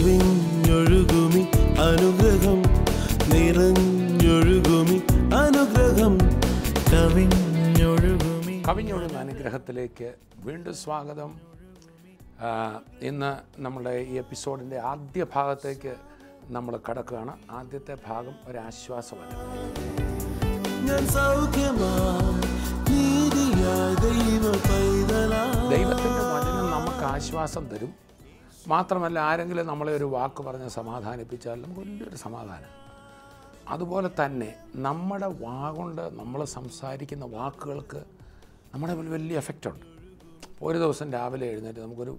കവിഞ്ഞൊഴുകുമി അനുഗ്രഹം നിറഞ്ഞൊഴുകുമി അനുഗ്രഹം കവിഞ്ഞൊഴുകുന്ന അനുഗ്രഹത്തിലേക്ക് വീണ്ടും സ്വാഗതം. ഇന്ന് നമ്മുടെ ഈ എപ്പിസോഡിൻ്റെ ആദ്യ ഭാഗത്തേക്ക് നമ്മൾ കടക്കുകയാണ്. ആദ്യത്തെ ഭാഗം ഒരാശ്വാസമാണ്. ദൈവത്തിൻ്റെ വചനം നമുക്ക് ആശ്വാസം തരും. മാത്രമല്ല, ആരെങ്കിലും നമ്മളെ ഒരു വാക്ക് പറഞ്ഞ് സമാധാനിപ്പിച്ചാൽ നമുക്ക് വലിയൊരു സമാധാനം. അതുപോലെ തന്നെ നമ്മുടെ കൊണ്ട് നമ്മൾ സംസാരിക്കുന്ന വാക്കുകൾക്ക് നമ്മുടെ വലിയ എഫക്റ്റുണ്ട്. ഒരു ദിവസം രാവിലെ എഴുന്നേറ്റ് നമുക്കൊരു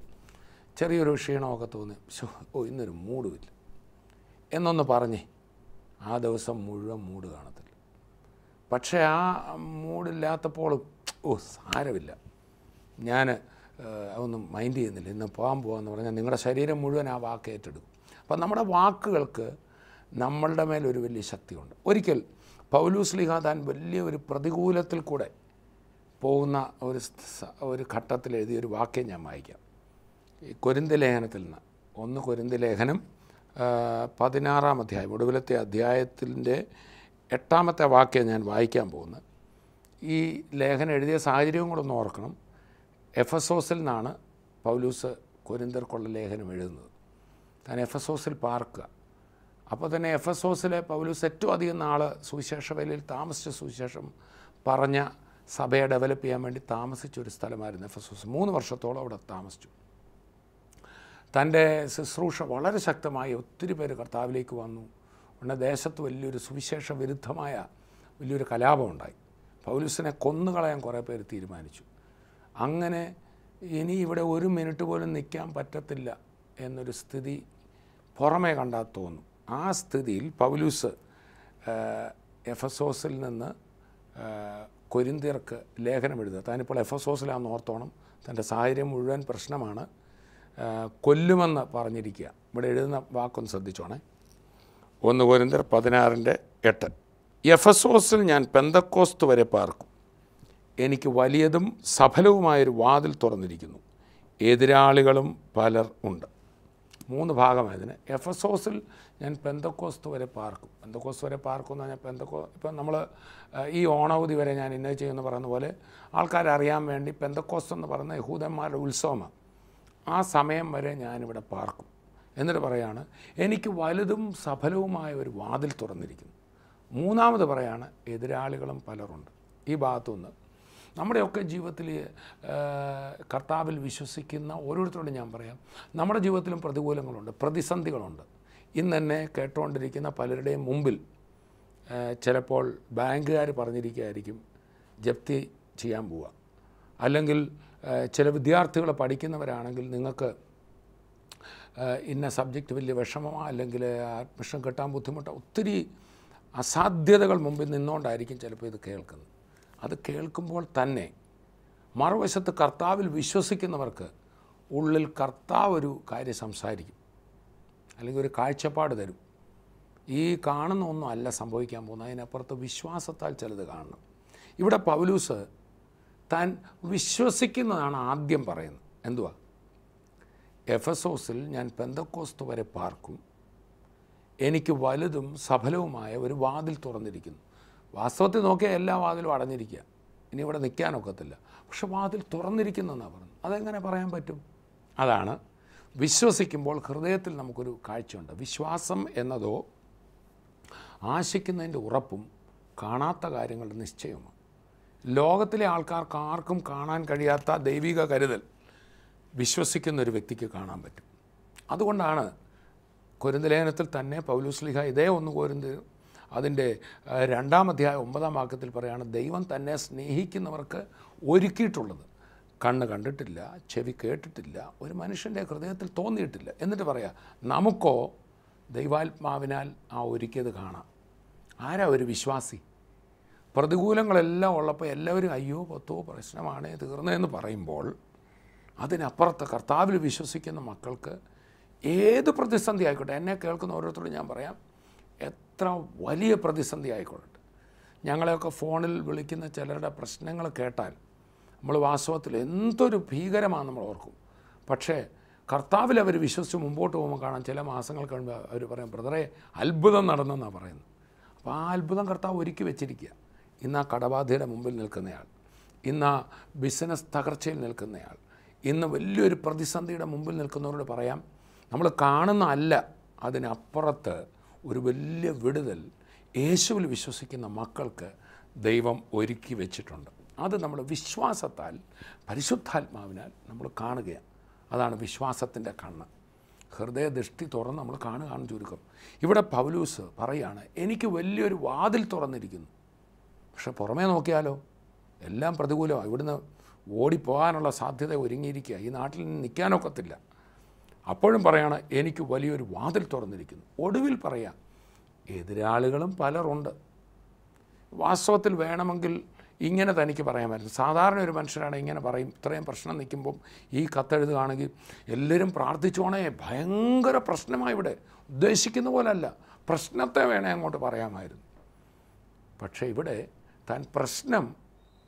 ചെറിയൊരു ക്ഷീണമൊക്കെ തോന്നി, ഇന്നൊരു മൂടുമില്ല എന്നൊന്ന് പറഞ്ഞേ, ആ ദിവസം മുഴുവൻ മൂഡ് കാണത്തില്ല. പക്ഷേ ആ മൂടില്ലാത്തപ്പോൾ സാരമില്ല, ഞാൻ അതൊന്നും മൈൻഡ് ചെയ്യുന്നില്ല, ഇന്ന് പോകാമെന്ന് പറഞ്ഞാൽ നിങ്ങളുടെ ശരീരം മുഴുവൻ ആ വാക്ക് ഏറ്റെടുക്കും. അപ്പം നമ്മുടെ വാക്കുകൾക്ക് നമ്മളുടെ മേലൊരു വലിയ ശക്തിയുണ്ട്. ഒരിക്കൽ പൗലോസ് താൻ വലിയ ഒരു പ്രതികൂലത്തിൽ കൂടെ പോകുന്ന ഒരു ഘട്ടത്തിൽ എഴുതിയൊരു വാക്യം ഞാൻ വായിക്കാം. ഈ കൊരിന്ത്യർ ലേഖനത്തിൽ നിന്ന് 1 കൊരിന്ത്യർ ലേഖനം 16-ാം അധ്യായം, ഒടുവിലത്തെ അധ്യായത്തിൻ്റെ 8-ാമത്തെ വാക്യം ഞാൻ വായിക്കാൻ പോകുന്നത്. ഈ ലേഖനം എഴുതിയ സാഹചര്യവും കൂടെ ഒന്ന് ഓർക്കണം. എഫസോസിൽ നിന്നാണ് പൗലൂസ് കൊരിന്ത്യർക്കുള്ള ലേഖനം എഴുതുന്നത്. താൻ എഫസോസിൽ പാർക്കുക. അപ്പോൾ തന്നെ എഫസോസിലെ പൗലൂസ് ഏറ്റവും അധികം നാൾ സുവിശേഷ വേലയിൽ താമസിച്ച സുവിശേഷം പറഞ്ഞ സഭയെ ഡെവലപ്പ് ചെയ്യാൻ വേണ്ടി താമസിച്ചൊരു സ്ഥലമായിരുന്നു എഫസോസ്. 3 വർഷത്തോളം അവിടെ താമസിച്ചു. തൻ്റെ ശുശ്രൂഷ വളരെ ശക്തമായി ഒത്തിരി പേര് കർത്താവിലേക്ക് വന്നു. ഉടനെ ദേശത്ത് വലിയൊരു സുവിശേഷ വിരുദ്ധമായ വലിയൊരു കലാപം ഉണ്ടായി. പൗലൂസിനെ കൊന്നുകളയാൻ കുറേ പേര് തീരുമാനിച്ചു. അങ്ങനെ ഇനി ഇവിടെ 1 മിനിറ്റ് പോലും നിൽക്കാൻ പറ്റത്തില്ല എന്നൊരു സ്ഥിതി പുറമേ കണ്ടാൽ തോന്നും. ആ സ്ഥിതിയിൽ പൗലൂസ് എഫസോസിൽ നിന്ന് കൊരിന്ത്യർക്ക് ലേഖനം എഴുതുക. താനിപ്പോൾ എഫസോസിലാണെന്ന് ഓർത്തോണം. തൻ്റെ സാഹചര്യം മുഴുവൻ പ്രശ്നമാണ്. കൊല്ലുമെന്ന് പറഞ്ഞിരിക്കുക. ഇവിടെ എഴുതുന്ന വാക്കൊന്ന് ശ്രദ്ധിച്ചോണേ. 1 കൊരിന്ത്യർ 16:8. എഫസോസിൽ ഞാൻ പെന്തക്കോസ്ത് വരെ പാർക്കും. എനിക്ക് വലിയതും സഫലവുമായൊരു വാതിൽ തുറന്നിരിക്കുന്നു. എതിരാളികളും പലർ ഉണ്ട്. 3 ഭാഗമായതിന്. എഫസോസിൽ ഞാൻ പെന്തക്കോസ്ത് വരെ പാർക്കും. പെന്തക്കോസ്ത് വരെ പാർക്കും എന്ന് പറഞ്ഞാൽ ഇപ്പം നമ്മൾ ഈ ഓണാവധി വരെ ഞാൻ ഇന്നത് ചെയ്യുമെന്ന് പറയുന്ന പോലെ ആൾക്കാരറിയാൻ വേണ്ടി പെന്തക്കോസ്ത് എന്ന് പറയുന്ന യഹൂദന്മാരുടെ ഉത്സവമാണ്. ആ സമയം വരെ ഞാനിവിടെ പാർക്കും. എന്നിട്ട് പറയാണ്, എനിക്ക് വലുതും സഫലവുമായ ഒരു വാതിൽ തുറന്നിരിക്കുന്നു. 3ാമത് പറയാണ്, എതിരാളികളും പലരുണ്ട്. ഈ ഭാഗത്തുനിന്ന് നമ്മുടെയൊക്കെ ജീവിതത്തിൽ കർത്താവിൽ വിശ്വസിക്കുന്ന ഓരോരുത്തരോടും ഞാൻ പറയാം, നമ്മുടെ ജീവിതത്തിലും പ്രതികൂലങ്ങളുണ്ട്, പ്രതിസന്ധികളുണ്ട്. ഇന്ന് തന്നെ കേട്ടുകൊണ്ടിരിക്കുന്ന പലരുടെയും മുമ്പിൽ ചിലപ്പോൾ ബാങ്കുകാർ പറഞ്ഞിരിക്കുകയായിരിക്കും ജപ്തി ചെയ്യാൻ പോവുക. അല്ലെങ്കിൽ ചില വിദ്യാർത്ഥികൾ പഠിക്കുന്നവരാണെങ്കിൽ നിങ്ങൾക്ക് ഇന്ന സബ്ജക്റ്റ് വലിയ വിഷമമാണ്, അല്ലെങ്കിൽ അഡ്മിഷൻ കിട്ടാൻ ബുദ്ധിമുട്ടാണ്. ഒത്തിരി അസാധ്യതകൾ മുമ്പിൽ നിന്നുകൊണ്ടായിരിക്കും ചിലപ്പോൾ ഇത് കേൾക്കുന്നത്. അത് കേൾക്കുമ്പോൾ തന്നെ മറുവശത്ത് കർത്താവിൽ വിശ്വസിക്കുന്നവർക്ക് ഉള്ളിൽ കർത്താവ് ഒരു കാര്യം സംസാരിക്കും, അല്ലെങ്കിൽ ഒരു കാഴ്ചപ്പാട് തരും. ഈ കാണുന്ന ഒന്നും അല്ല സംഭവിക്കാൻ പോകുന്നത്, അതിനപ്പുറത്ത് വിശ്വാസത്താൽ ചിലത് കാണണം. ഇവിടെ പൗലൂസ് താൻ വിശ്വസിക്കുന്നതാണ് ആദ്യം പറയുന്നത്. എന്തുവാ? എഫസോസിൽ ഞാൻ പെന്തക്കോസ്ത് വരെ പാർക്കും. എനിക്ക് വലുതും സഫലവുമായ ഒരു വാതിൽ തുറന്നിരിക്കുന്നു. വാസ്തവത്തിൽ നോക്കിയാൽ എല്ലാ വാതിലും അടഞ്ഞിരിക്കുക, ഇനി ഇവിടെ നിൽക്കാനൊക്കത്തില്ല. പക്ഷെ വാതിൽ തുറന്നിരിക്കുന്നെന്നാണ് പറഞ്ഞത്. അതെങ്ങനെ പറയാൻ പറ്റും? അതാണ് വിശ്വസിക്കുമ്പോൾ ഹൃദയത്തിൽ നമുക്കൊരു കാഴ്ചയുണ്ട്. വിശ്വാസം എന്നതോ ആശിക്കുന്നതിൻ്റെ ഉറപ്പും കാണാത്ത കാര്യങ്ങളുടെ നിശ്ചയവുമാണ്. ലോകത്തിലെ ആൾക്കാർക്ക് ആർക്കും കാണാൻ കഴിയാത്ത ദൈവിക കരുതൽ വിശ്വസിക്കുന്ന ഒരു വ്യക്തിക്ക് കാണാൻ പറ്റും. അതുകൊണ്ടാണ് കൊരിന്ത്യർ ലേഖനത്തിൽ തന്നെ പൗലോസ് ഇതേ 1 കൊരിന്ത്യർ അതിൻ്റെ 2-ാം അധ്യായം 9-ാം വാക്യത്തിൽ പറയുകയാണ്, ദൈവം തന്നെ സ്നേഹിക്കുന്നവർക്ക് ഒരുക്കിയിട്ടുള്ളത് കണ്ണ് കണ്ടിട്ടില്ല, ചെവി കേട്ടിട്ടില്ല, ഒരു മനുഷ്യൻ്റെ ഹൃദയത്തിൽ തോന്നിയിട്ടില്ല. എന്നിട്ട് പറയാം, നമുക്കോ ദൈവാത്മാവിനാൽ ആ ഒരുക്കിയത് കാണാം. ആരാ ഒരു വിശ്വാസി? പ്രതികൂലങ്ങളെല്ലാം ഉള്ളപ്പോൾ എല്ലാവരും അയ്യോ പത്തോ പ്രശ്നമാണ് തീർന്നതെന്ന് പറയുമ്പോൾ അതിനപ്പുറത്ത് കർത്താവിൽ വിശ്വസിക്കുന്ന മക്കൾക്ക് ഏത് പ്രതിസന്ധി ആയിക്കോട്ടെ, എന്നെ കേൾക്കുന്ന ഓരോരുത്തരോടും ഞാൻ പറയാം, എത്ര വലിയ പ്രതിസന്ധി ആയിക്കോട്ടെ, ഞങ്ങളെയൊക്കെ ഫോണിൽ വിളിക്കുന്ന ചിലരുടെ പ്രശ്നങ്ങൾ കേട്ടാൽ നമ്മൾ വാസ്തവത്തിൽ എന്തൊരു ഭീകരമാണ് നമ്മൾ ഓർക്കും. പക്ഷേ കർത്താവിൽ അവർ വിശ്വസിച്ച് മുമ്പോട്ട് പോകുമ്പോൾ കാണാം ചില മാസങ്ങൾ കഴിയുമ്പോൾ അവർ പറയും ബ്രദറെ അത്ഭുതം നടന്നെന്നാണ് പറയുന്നത്. അപ്പോൾ ആ അത്ഭുതം കർത്താവ് ഒരുക്കി വെച്ചിരിക്കുക. ഇന്ന് ആ കടബാധയുടെ മുമ്പിൽ നിൽക്കുന്നയാൾ, ഇന്ന് ആ ബിസിനസ് തകർച്ചയിൽ നിൽക്കുന്നയാൾ, ഇന്ന് വലിയൊരു പ്രതിസന്ധിയുടെ മുമ്പിൽ നിൽക്കുന്നവരോട് പറയാം, നമ്മൾ കാണുന്ന അല്ല, അതിനപ്പുറത്ത് ഒരു വലിയ വിടുതൽ യേശുവിൽ വിശ്വസിക്കുന്ന മക്കൾക്ക് ദൈവം ഒരുക്കി വെച്ചിട്ടുണ്ട്. അത് നമ്മൾ വിശ്വാസത്താൽ പരിശുദ്ധാത്മാവിനാൽ നമ്മൾ കാണുകയാണ്. അതാണ് വിശ്വാസത്തിൻ്റെ കണ്ണ്. ഹൃദയദൃഷ്ടി തുറന്ന് നമ്മൾ കാണുകയാണ് ചുരുക്കം. ഇവിടെ പൗലൂസ് പറയാണ്, എനിക്ക് വലിയൊരു വാതിൽ തുറന്നിരിക്കുന്നു. പക്ഷെ പുറമേ നോക്കിയാലോ എല്ലാം പ്രതികൂലമാണ്. ഇവിടുന്ന് ഓടിപ്പോകാനുള്ള സാധ്യത ഒരുങ്ങിയിരിക്കുക. ഈ നാട്ടിൽ നിൽക്കാനൊക്കത്തില്ല. അപ്പോഴും പറയാണ്, എനിക്ക് വലിയൊരു വാതിൽ തുറന്നിരിക്കുന്നു. ഒടുവിൽ പറയാം, എതിരാളികളും പലരുണ്ട്. വാസ്തവത്തിൽ വേണമെങ്കിൽ ഇങ്ങനെ തനിക്ക് പറയാമായിരുന്നു. സാധാരണ ഒരു മനുഷ്യരാണ് ഇങ്ങനെ പറയും. ഇത്രയും പ്രശ്നം നിൽക്കുമ്പം ഈ കത്തെഴുതുകയാണെങ്കിൽ എല്ലാവരും പ്രാർത്ഥിച്ചോണേ, ഭയങ്കര പ്രശ്നമായി ഇവിടെ, ഉദ്ദേശിക്കുന്ന പോലല്ല, പ്രശ്നത്തെ വേണേ അങ്ങോട്ട് പറയാമായിരുന്നു. പക്ഷേ ഇവിടെ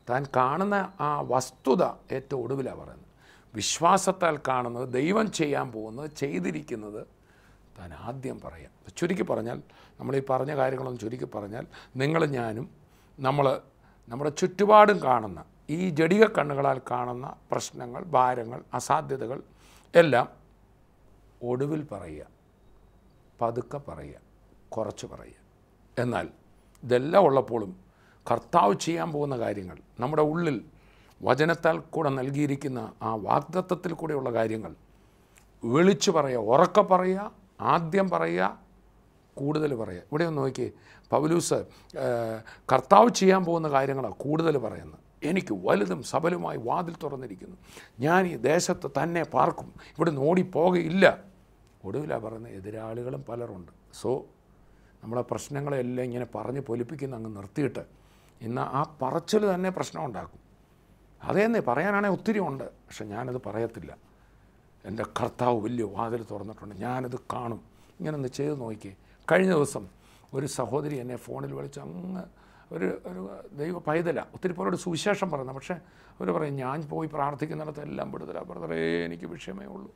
താൻ കാണുന്ന ആ വസ്തുത ഏറ്റവും ഒടുവിലാണ് പറയുന്നത്. വിശ്വാസത്താൽ കാണുന്നത്, ദൈവം ചെയ്യാൻ പോകുന്നത്, ചെയ്തിരിക്കുന്നത് താൻ ആദ്യം പറയാം. ചുരുക്കി പറഞ്ഞാൽ, നമ്മളീ പറഞ്ഞ കാര്യങ്ങളൊന്നും ചുരുക്കി പറഞ്ഞാൽ, നിങ്ങളും ഞാനും നമ്മുടെ ചുറ്റുപാടും കാണുന്ന ഈ ജഡിക കണ്ണുകളാൽ കാണുന്ന പ്രശ്നങ്ങൾ, ഭാരങ്ങൾ, അസാധ്യതകൾ എല്ലാം ഒടുവിൽ പറയുക, പതുക്കെ പറയുക, കുറച്ച് പറയുക. എന്നാൽ ഇതെല്ലാം ഉള്ളപ്പോഴും കർത്താവ് ചെയ്യാൻ പോകുന്ന കാര്യങ്ങൾ, നമ്മുടെ ഉള്ളിൽ വചനത്താൽ കൂടെ നൽകിയിരിക്കുന്ന ആ വാഗ്ദത്തത്തിൽ കൂടെയുള്ള കാര്യങ്ങൾ വിളിച്ചു പറയുക, ഉറക്കെ പറയുക, ആദ്യം പറയുക, കൂടുതൽ പറയുക. ഇവിടെ ഒന്ന് നോക്കിയേ, പൗലൂസ് കർത്താവ് ചെയ്യാൻ പോകുന്ന കാര്യങ്ങളാണ് കൂടുതൽ പറയുന്നത്. എനിക്ക് വലുതും സബലുമായി വാതിൽ തുറന്നിരിക്കുന്നു, ഞാൻ ഈ ദേശത്ത് തന്നെ പാർക്കും, ഇവിടെ ഓടിപ്പോകയില്ല. ഒടുവിലാണ് പറയുന്നത്, എതിരാളികളും പലരുണ്ട്. സോ നമ്മളെ പ്രശ്നങ്ങളെല്ലാം ഇങ്ങനെ പറഞ്ഞ് പൊലിപ്പിക്കുന്ന അങ്ങ് നിർത്തിയിട്ട്, ഇന്ന് ആ പറച്ചിൽ തന്നെ പ്രശ്നം ഉണ്ടാക്കും. അതേന്നേ പറയാനാണെങ്കിൽ ഒത്തിരി ഉണ്ട്, പക്ഷെ ഞാനത് പറയത്തില്ല. എൻ്റെ കർത്താവ് വലിയ വാതിൽ തുറന്നിട്ടുണ്ട്, ഞാനത് കാണും. ഇങ്ങനൊന്ന് ചെയ്ത് നോക്കിയേ. കഴിഞ്ഞ ദിവസം ഒരു സഹോദരി എന്നെ ഫോണിൽ വിളിച്ച്, അങ്ങ് ഒരു ദൈവ പൈതല, ഒത്തിരി പേരോട് സുവിശേഷം പറയുന്നത്. പക്ഷേ അവർ പറയും, ഞാൻ പോയി പ്രാർത്ഥിക്കുന്നിടത്ത് എല്ലാം വിടുതല ബ്രദറേ, എനിക്ക് വിഷയമേ ഉള്ളൂ.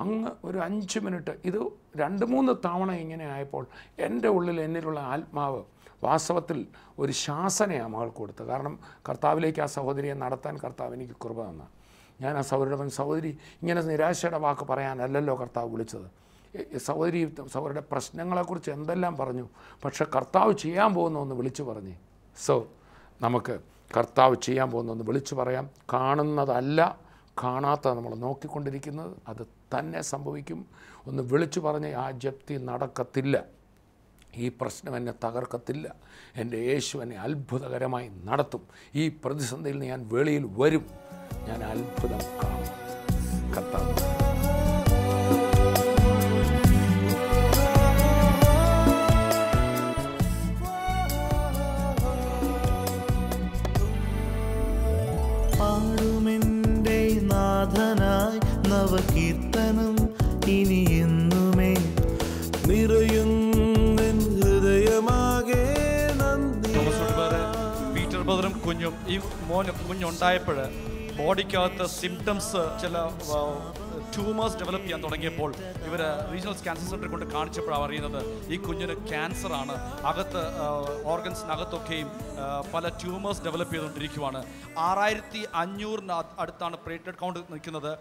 അങ്ങ് ഒരു 5 മിനിറ്റ്, ഇത് 2-3 തവണ ഇങ്ങനെ ആയപ്പോൾ എൻ്റെ ഉള്ളിൽ എന്നിലുള്ള ആത്മാവ് വാസ്തവത്തിൽ ഒരു ശാസനയാണ് മകൾ കൊടുത്തത്. കാരണം കർത്താവിലേക്ക് ആ സഹോദരിയെ നടത്താൻ കർത്താവ് എനിക്ക് കൃപ തന്ന. ഞാൻ ആ സഹോദരി ഇങ്ങനെ നിരാശയുടെ വാക്ക് പറയാനല്ലല്ലോ കർത്താവ് വിളിച്ചത്. സഹോദരിയുടെ പ്രശ്നങ്ങളെക്കുറിച്ച് എന്തെല്ലാം പറഞ്ഞു, പക്ഷെ കർത്താവ് ചെയ്യാൻ പോകുന്ന ഒന്ന് വിളിച്ചു പറഞ്ഞേ. സോ നമുക്ക് കർത്താവ് ചെയ്യാൻ പോകുന്ന ഒന്ന് വിളിച്ചു പറയാം. കാണുന്നതല്ല, കാണാത്ത നമ്മൾ നോക്കിക്കൊണ്ടിരിക്കുന്നത്, അത് തന്നെ സംഭവിക്കും. ഒന്ന് വിളിച്ചു പറഞ്ഞ്, ആ ജപ്തി നടക്കത്തില്ല, ഈ പ്രശ്നം എന്നെ തകർക്കത്തില്ല, എൻ്റെ യേശു എന്നെ അത്ഭുതകരമായി നടത്തും, ഈ പ്രതിസന്ധിയിൽ നിന്ന് ഞാൻ വെളിയിൽ വരും, ഞാൻ അത്ഭുതം കാണും. കർത്താവ് പാടുമെൻ്റെ നാഥനായി നവകീർത്തനം ഇനി എന്നുമേ നിറയുന്നെൻ ഹൃദയമാകെ നന്ദി. പീറ്റർ ബ്രദറും കുഞ്ഞും, ഈ കുഞ്ഞുണ്ടായപ്പോൾ ബോഡിക്കകത്ത് സിംറ്റംസ്, ചില ട്യൂമേഴ്സ് ഡെവലപ്പ് ചെയ്യാൻ തുടങ്ങിയപ്പോൾ ഇവർ റീജിയണൽ ക്യാൻസർ സെൻ്ററിൽ കൊണ്ട് കാണിച്ചപ്പോഴാണ് അറിയുന്നത് ഈ കുഞ്ഞിന് ക്യാൻസറാണ്. അകത്ത് ഓർഗൻസിനകത്തൊക്കെയും പല ട്യൂമേഴ്സ് ഡെവലപ്പ് ചെയ്തുകൊണ്ടിരിക്കുവാണ്. 6500 അടുത്താണ് പ്ലേറ്റ്ലെറ്റ് കൗണ്ട് നിൽക്കുന്നത്.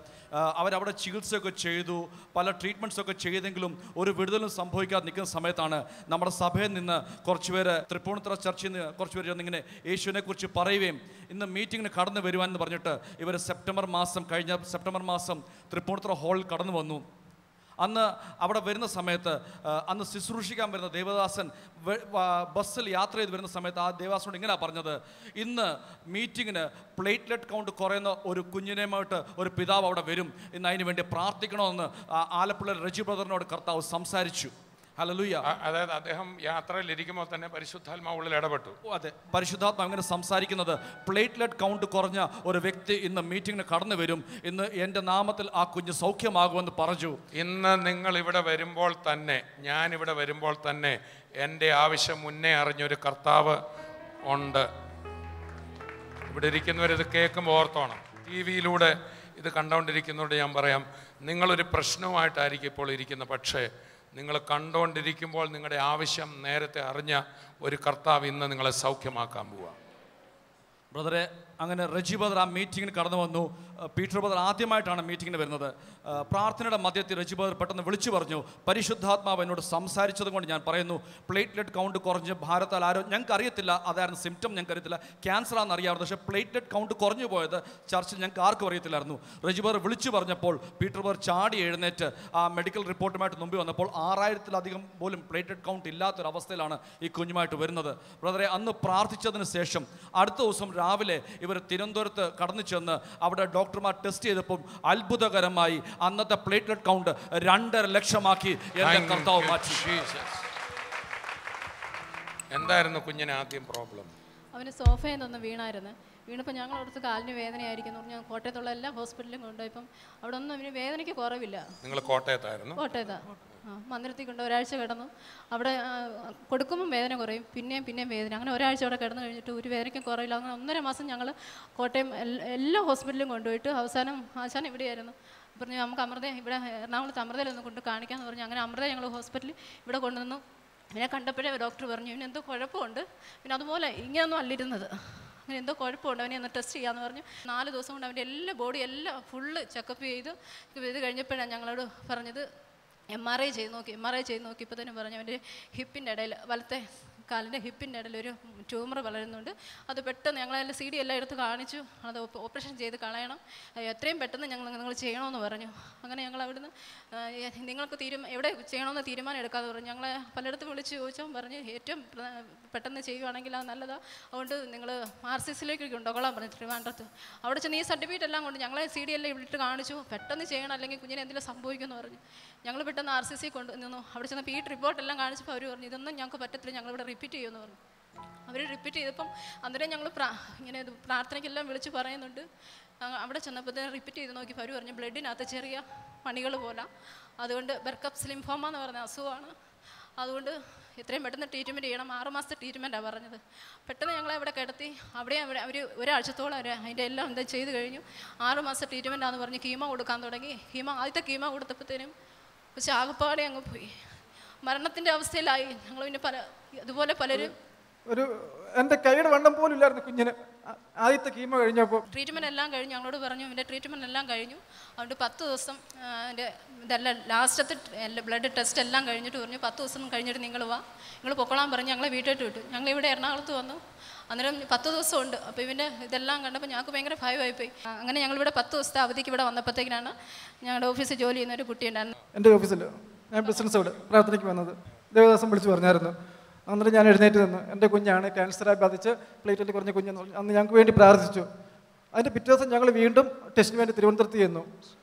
അവരവിടെ ചികിത്സയൊക്കെ ചെയ്തു, പല ട്രീറ്റ്മെൻറ്റ്സൊക്കെ ചെയ്തെങ്കിലും ഒരു വിടുതലും സംഭവിക്കാതെ നിൽക്കുന്ന സമയത്താണ് നമ്മുടെ സഭയിൽ നിന്ന് കുറച്ച് പേര്, തൃപ്പൂണിത്തുറ ചർച്ചിൽ നിന്ന് കുറച്ച് പേര് ഇങ്ങനെ യേശുവിനെ കുറിച്ച് പറയുകയും ഇന്ന് മീറ്റിങ്ങിന് കടന്നു വരുവാനെന്ന് പറഞ്ഞിട്ട് ഇവർ കഴിഞ്ഞ സെപ്റ്റംബർ മാസം തൃപ്പൂണിത്തുറ ഹാളിൽ കടന്നു വന്നു. അന്ന് അവിടെ വരുന്ന സമയത്ത്, അന്ന് ശുശ്രൂഷിക്കാൻ വരുന്ന ദേവദാസൻ ബസ്സിൽ യാത്ര ചെയ്ത് വരുന്ന സമയത്ത് ആ ദേവദാസനോട് ഇങ്ങനെയാണ് പറഞ്ഞത്, ഇന്ന് മീറ്റിങ്ങിന് പ്ലേറ്റ്ലെറ്റ് കൗണ്ട് കുറയുന്ന ഒരു കുഞ്ഞിനെയുമായിട്ട് ഒരു പിതാവ് അവിടെ വരും, ഇന്ന് അതിന് വേണ്ടി പ്രാർത്ഥിക്കണമെന്ന് ആലപ്പുഴ റജി ബ്രദറിനോട് കർത്താവ് സംസാരിച്ചു. ഹല്ലേലൂയ. അതായത് അദ്ദേഹം യാത്രയിൽ ഇരിക്കുമ്പോൾ തന്നെ പരിശുദ്ധാത്മാവ് ഉള്ളിൽ ഇടപെട്ടു. അതെ, പരിശുദ്ധാത്മാവ് ഇങ്ങനെ സംസാരിക്കുന്നത്, പ്ലേറ്റ്ലെറ്റ് കൗണ്ട് കുറഞ്ഞ ഒരു വ്യക്തി ഇന്ന് മീറ്റിങ്ങിന് കടന്നു വരും, ഇന്ന് എൻ്റെ നാമത്തിൽ ആ കുഞ്ഞ് സൗഖ്യമാകുമെന്ന് പറഞ്ഞു. ഇന്ന് നിങ്ങൾ ഇവിടെ വരുമ്പോൾ തന്നെ, ഞാനിവിടെ വരുമ്പോൾ തന്നെ എൻ്റെ ആവശ്യം മുന്നേ അറിഞ്ഞൊരു കർത്താവ് ഉണ്ട്. ഇവിടെ ഇരിക്കുന്നവരിത് കേൾക്കുമ്പോൾ ഓർത്തോണം. TV യിലൂടെ ഇത് കണ്ടുകൊണ്ടിരിക്കുന്നതുകൊണ്ട് ഞാൻ പറയാം, നിങ്ങളൊരു പ്രശ്നവുമായിട്ടായിരിക്കും ഇപ്പോൾ ഇരിക്കുന്നത്. പക്ഷേ നിങ്ങൾ കണ്ടുകൊണ്ടിരിക്കുമ്പോൾ നിങ്ങളുടെ ആവശ്യം നേരത്തെ അറിഞ്ഞ ഒരു കർത്താവ് ഇന്ന് നിങ്ങളെ സൗഖ്യമാക്കാൻ പോവുക. ബ്രദറെ, അങ്ങനെ റെജി ബ്രദർ ആ മീറ്റിങ്ങിന് കടന്നു വന്നു. പീറ്റർ ബ്രദർ ആദ്യമായിട്ടാണ് മീറ്റിങ്ങിന് വരുന്നത്. പ്രാർത്ഥനയുടെ മധ്യത്തിൽ റെജി ബ്രദർ പെട്ടെന്ന് വിളിച്ചു പറഞ്ഞു, പരിശുദ്ധാത്മാവ് എന്നോട് സംസാരിച്ചത് കൊണ്ട് ഞാൻ പറയുന്നു, പ്ലേറ്റ്ലെറ്റ് കൗണ്ട് കുറഞ്ഞ് ഭാരത്താൽ ഞങ്ങൾക്ക് അറിയത്തില്ല, അതായിരുന്നു സിംറ്റം, ഞങ്ങൾക്ക് അറിയത്തില്ല, ക്യാൻസർ ആണെന്ന് അറിയാവുന്നത്. പക്ഷേ പ്ലേറ്റ്ലെറ്റ് കൗണ്ട് കുറഞ്ഞു പോയത് ചർച്ചിൽ ഞങ്ങൾക്ക് ആർക്കും അറിയത്തില്ലായിരുന്നു. റെജി ബ്രദർ വിളിച്ചു പറഞ്ഞപ്പോൾ പീറ്റർ ബ്രദർ ചാടി എഴുന്നേറ്റ് ആ മെഡിക്കൽ റിപ്പോർട്ടുമായിട്ട് മുമ്പിൽ വന്നപ്പോൾ 6000-ലധികം പോലും പ്ലേറ്റ്ലെറ്റ് കൗണ്ട് ഇല്ലാത്തൊരവസ്ഥയിലാണ് ഈ കുഞ്ഞുമായിട്ട് വരുന്നത്. ബ്രദറെ, അന്ന് പ്രാർത്ഥിച്ചതിന് ശേഷം അടുത്ത ദിവസം രാവിലെ ഇവർ തിരുവനന്തപുരത്ത് കടന്നു ചെന്ന് അവിടെ ഡോക്ടർമാർ ടെസ്റ്റ് ചെയ്തപ്പോൾ അത്ഭുതകരമായി അന്നത്തെ പ്ലേറ്റ്ലെറ്റ് കൗണ്ട് 2.5 ലക്ഷമാക്കി എന്റെ കർത്താവ് മാറ്റി. എന്തായിരുന്നു കുഞ്ഞിന് ആദ്യം പ്രോബ്ലം? അവന് സോഫയിൽ നിന്ന് വീണപ്പോൾ ഞങ്ങൾ അവിടുത്തെ കാലിന് വേദനയായിരിക്കുന്നു പറഞ്ഞാൽ കോട്ടയത്തുള്ള എല്ലാ ഹോസ്പിറ്റലിലും കൊണ്ടുപോയപ്പം അവിടെ ഒന്നും അവന് വേദനയ്ക്ക് കുറവില്ല. നിങ്ങൾ കോട്ടയത്തായിരുന്നു? കോട്ടയത്താണ്. മന്ദിരത്തിൽ കൊണ്ട് ഒരാഴ്ച കിടന്നു. അവിടെ കൊടുക്കുമ്പം വേദന കുറയും, പിന്നെയും വേദന. അങ്ങനെ ഒരാഴ്ച അവിടെ കിടന്നു കഴിഞ്ഞിട്ട് ഒരു വേദനയ്ക്കും കുറവില്ല. അങ്ങനെ 1.5 മാസം ഞങ്ങൾ കോട്ടയം എല്ലാ ഹോസ്പിറ്റലിലും കൊണ്ടുപോയിട്ട് അവസാനം ആശാൻ ഇവിടെയായിരുന്നു. പറഞ്ഞു നമുക്ക് അമൃത ഇവിടെ എറണാകുളത്ത് അമൃതയിലൊന്ന് കൊണ്ട് കാണിക്കാമെന്ന് പറഞ്ഞു. അങ്ങനെ അമൃത ഞങ്ങൾ ഹോസ്പിറ്റലിൽ ഇവിടെ കൊണ്ടുവന്നു. പിന്നെ കണ്ടപ്പോഴേ ഡോക്ടർ പറഞ്ഞു ഇവന് എന്തോ കുഴപ്പമുണ്ട്, പിന്നെ അതുപോലെ ഇങ്ങനെയൊന്നും അല്ലിരുന്നത്, അങ്ങനെ എന്തോ കുഴപ്പമുണ്ട്, അവനെ ഒന്ന് ടെസ്റ്റ് ചെയ്യാമെന്ന് പറഞ്ഞു. 4 ദിവസം കൊണ്ട് അവൻ്റെ എല്ലാ ബോഡി എല്ലാം ഫുള്ള് ചെക്കപ്പ് ചെയ്ത് കഴിഞ്ഞപ്പോഴാണ് ഞങ്ങളോട് പറഞ്ഞത് MRI ചെയ്ത് നോക്കിയപ്പോൾ തന്നെ പറഞ്ഞു അവൻ്റെ ഹിപ്പിൻ്റെ ഇടയിൽ, വലത്തെ കാലിൻ്റെ ഹിപ്പിൻ്റെ ഇടയിൽ ഒരു ട്യൂമർ വളരുന്നുണ്ട്. അത് പെട്ടെന്ന് ഞങ്ങളതിൽ CD എല്ലാം എടുത്ത് കാണിച്ചു. അത് ഓപ്പറേഷൻ ചെയ്ത് കളയണം, എത്രയും പെട്ടെന്ന് നിങ്ങൾ ചെയ്യണമെന്ന് പറഞ്ഞു. അങ്ങനെ ഞങ്ങൾ അവിടുന്ന് നിങ്ങൾക്ക് എവിടെ ചെയ്യണമെന്ന് തീരുമാനം എടുക്കാതെ പറഞ്ഞു. ഞങ്ങളെ പലയിടത്തും വിളിച്ച് ചോദിച്ചാൽ പറഞ്ഞ് ഏറ്റവും പെട്ടെന്ന് ചെയ്യുവാണെങ്കിൽ അത് നല്ലതാണ്, അതുകൊണ്ട് നിങ്ങൾ RCCയിലേക്ക് കൊണ്ടുപോകാൻ പറഞ്ഞു ട്രിവാൻഡ്രത്ത്. അവിടെ ചെന്ന് ഈ സർട്ടിഫിക്കറ്റ് എല്ലാം കൊണ്ട് ഞങ്ങളെ CD എല്ലാം ഇവിടെ കാണിച്ചു. പെട്ടെന്ന് ചെയ്യണം, അല്ലെങ്കിൽ കുഞ്ഞിനെ എന്തെങ്കിലും സംഭവിക്കുമെന്ന് പറഞ്ഞു. ഞങ്ങൾ പെട്ടെന്ന് RCC കൊണ്ട് നിന്നു. അവിടെ ചെന്ന് ഈ റിപ്പോർട്ടെല്ലാം കാണിച്ചപ്പോൾ അവർ പറഞ്ഞു ഇതൊന്നും ഞങ്ങൾക്ക് പറ്റത്തില്ല, ഞങ്ങളിവിടെ റിപ്പീറ്റ് ചെയ്യുമെന്ന് പറഞ്ഞു. അവർ റിപ്പീറ്റ് ചെയ്തപ്പം അന്നേരം ഞങ്ങൾ ഇങ്ങനെ പ്രാർത്ഥനയ്ക്കെല്ലാം വിളിച്ച് പറയുന്നുണ്ട്. അവിടെ ചെന്നപ്പോൾ തന്നെ റിപ്പീറ്റ് ചെയ്ത് നോക്കിയപ്പോൾ അവർ പറഞ്ഞു ബ്ലഡിനകത്ത് ചെറിയ പണികൾ പോലെ, അതുകൊണ്ട് ബെർക്കപ്സ് ലിംഫോമ എന്ന് പറഞ്ഞ അസുഖമാണ്, അതുകൊണ്ട് എത്രയും പെട്ടെന്ന് ട്രീറ്റ്മെൻറ്റ് ചെയ്യണം. 6 മാസത്തെ ട്രീറ്റ്മെൻറ്റാണ് പറഞ്ഞത്. പെട്ടെന്ന് ഞങ്ങളെ അവിടെ കിടത്തി. അവിടെ അവർ ഒരാഴ്ചത്തോളം അതിൻ്റെ എല്ലാം എന്താ ചെയ്ത് കഴിഞ്ഞു. 6 മാസത്തെ ട്രീറ്റ്മെൻറ്റാണെന്ന് പറഞ്ഞ് കീമോ കൊടുക്കാൻ തുടങ്ങി. ആദ്യത്തെ കീമോ കൊടുത്തപ്പോഴത്തേനും പക്ഷെ ആകപ്പാടെ അങ്ങ് പോയി, മരണത്തിൻ്റെ അവസ്ഥയിലായി. ഞങ്ങൾ പിന്നെ അതുപോലെ പലരും എൻ്റെ കൈയുടെ വണ്ണം പോലും ഇല്ലായിരുന്നു കുഞ്ഞിന് ആദ്യത്തെ കീമോ കഴിഞ്ഞപ്പോൾ. ട്രീറ്റ്മെൻറ്റ് എല്ലാം കഴിഞ്ഞു. ഞങ്ങളോട് പറഞ്ഞു എൻ്റെ ട്രീറ്റ്മെൻറ്റ് എല്ലാം കഴിഞ്ഞു, അതുകൊണ്ട് 10 ദിവസം എൻ്റെ ഇതെല്ലാം ലാസ്റ്റത്തെ ബ്ലഡ് ടെസ്റ്റ് എല്ലാം കഴിഞ്ഞിട്ട് പറഞ്ഞു 10 ദിവസം കഴിഞ്ഞിട്ട് നിങ്ങൾ പൊക്കോളാൻ പറഞ്ഞ് ഞങ്ങളെ വീട്ടിലോട്ട് വിട്ടു. ഞങ്ങൾ ഇവിടെ എറണാകുളത്ത് വന്നു. അന്നേരം 10 ദിവസം ഉണ്ട്. അപ്പോൾ ഇവൻ്റെ ഇതെല്ലാം കണ്ടപ്പോൾ ഞങ്ങൾക്ക് ഭയങ്കര ഭയമായിപ്പോയി. അങ്ങനെ ഞങ്ങളിവിടെ 10 ദിവസത്തെ അവധിക്ക് ഇവിടെ വന്നപ്പോഴത്തേക്കിനാണ് ഞങ്ങളുടെ ഓഫീസിൽ ജോലി ചെയ്യുന്ന ഒരു കുട്ടിയുണ്ടായിരുന്നു. എൻ്റെ ഓഫീസിൽ ഞാൻ ബിസിനസ്സോട് പ്രാർത്ഥനയ്ക്ക് വന്നത് ദേവദാസം വിളിച്ച് പറഞ്ഞായിരുന്നു. അന്നേരം ഞാൻ എഴുന്നേറ്റ് നിന്ന് എൻ്റെ കുഞ്ഞാണ് ക്യാൻസറായി ബാധിച്ച് പ്ലേറ്റ്ലെറ്റ് കുറഞ്ഞ കുഞ്ഞെന്ന് പറഞ്ഞു. അന്ന് ഞങ്ങൾക്ക് വേണ്ടി പ്രാർത്ഥിച്ചു. അതിൻ്റെ പിറ്റേ ദിവസം ഞങ്ങൾ വീണ്ടും ടെസ്റ്റിന് വേണ്ടി തിരുവനന്തപുരത്ത് ചെന്നു.